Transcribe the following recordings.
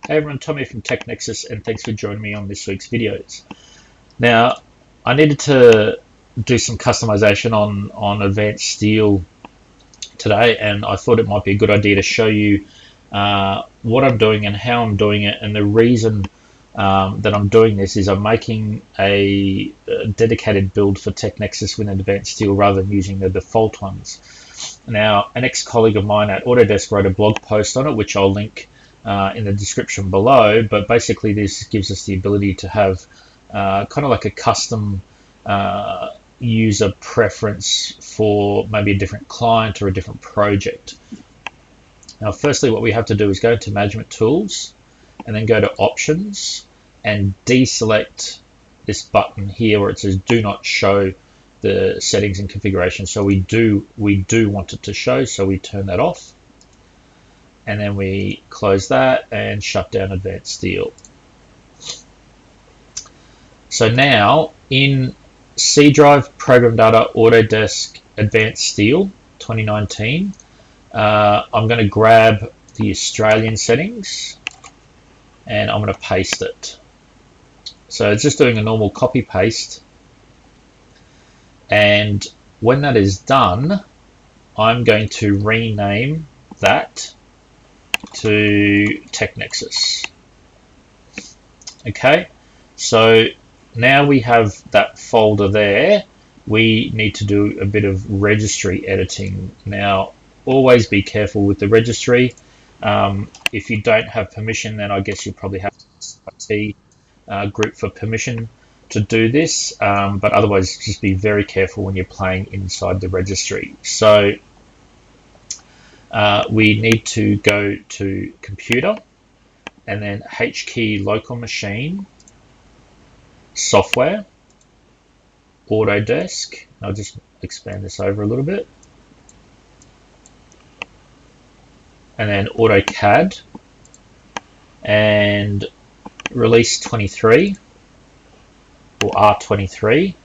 Hey everyone, Tommy from TechNexus, and thanks for joining me on this week's videos. Now, I needed to do some customization on Advanced Steel today, and I thought it might be a good idea to show you what I'm doing and how I'm doing it. And the reason that I'm doing this is I'm making a dedicated build for TechNexus with Advanced Steel rather than using the default ones. Now, an ex-colleague of mine at Autodesk wrote a blog post on it, which I'll link in the description below, but basically this gives us the ability to have kind of like a custom user preference for maybe a different client or a different project. Now, firstly, what we have to do is go to Management Tools and then go to Options and deselect this button here where it says Do Not Show the settings and configuration. So we do want it to show, so we turn that off. And then we close that and shut down Advanced Steel. So now in C Drive, Program Data, Autodesk, Advanced Steel 2019, I'm going to grab the Australian settings and I'm going to paste it. So it's just doing a normal copy paste. And when that is done, I'm going to rename that to TechNexus. Okay, so now we have that folder there. We need to do a bit of registry editing. Now, always be careful with the registry. If you don't have permission, then I guess you probably have to use IT group for permission to do this, but otherwise just be very careful when you're playing inside the registry. So we need to go to Computer and then H key Local Machine, Software, Autodesk. I'll just expand this over a little bit. And then AutoCAD and Release 23 or R23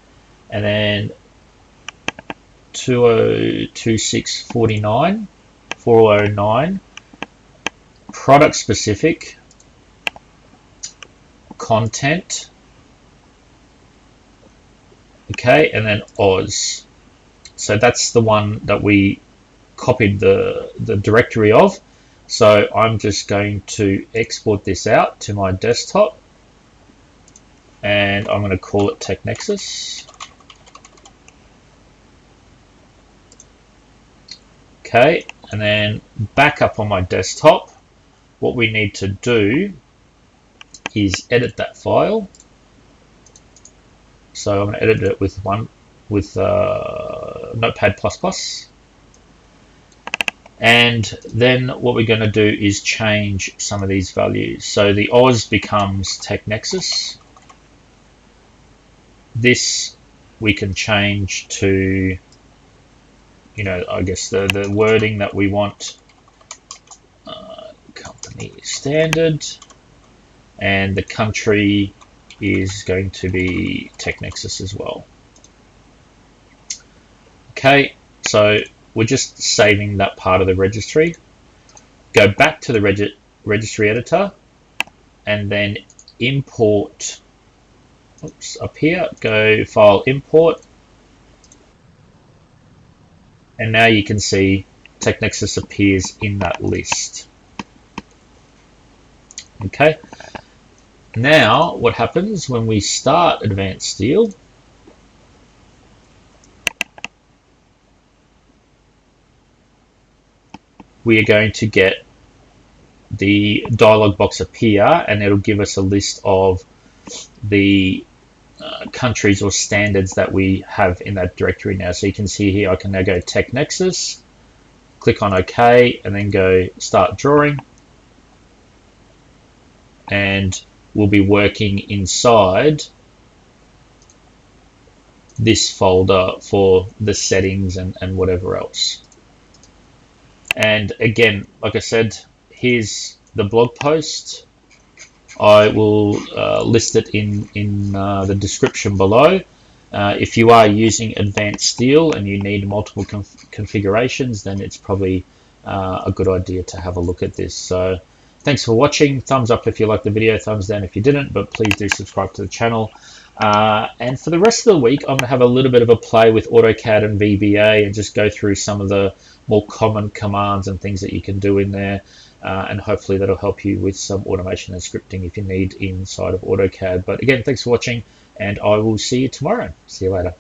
and then 202649 409 product specific content, okay, and then Oz. So that's the one that we copied the directory of. So I'm just going to export this out to my desktop and I'm going to call it TechNexus. Okay, and then back up on my desktop, what we need to do is edit that file. So I'm going to edit it with Notepad++. And then what we're going to do is change some of these values. So the Oz becomes TechNexus. This we can change to, you know, I guess the wording that we want, company standard, and the country is going to be TechNexus as well. Okay, so we're just saving that part of the registry. Go back to the registry editor and then import, up here, go File, Import, and now you can see TechNexus appears in that list. Okay, now what happens when we start Advanced Steel? We are going to get the dialog box appear and it'll give us a list of the countries or standards that we have in that directory now. So you can see here I can now go TechNexus, click on OK, and then go Start Drawing, and we'll be working inside this folder for the settings and whatever else. And again, like I said, here's the blog post. I will list it in the description below. If you are using Advanced Steel and you need multiple configurations, then it's probably a good idea to have a look at this. So Thanks for watching. Thumbs up if you liked the video, thumbs down if you didn't, but please do subscribe to the channel. And for the rest of the week, I'm going to have a little bit of a play with AutoCAD and VBA and just go through some of the more common commands and things that you can do in there. And hopefully that'll help you with some automation and scripting if you need inside of AutoCAD. But again, thanks for watching, and I will see you tomorrow. See you later.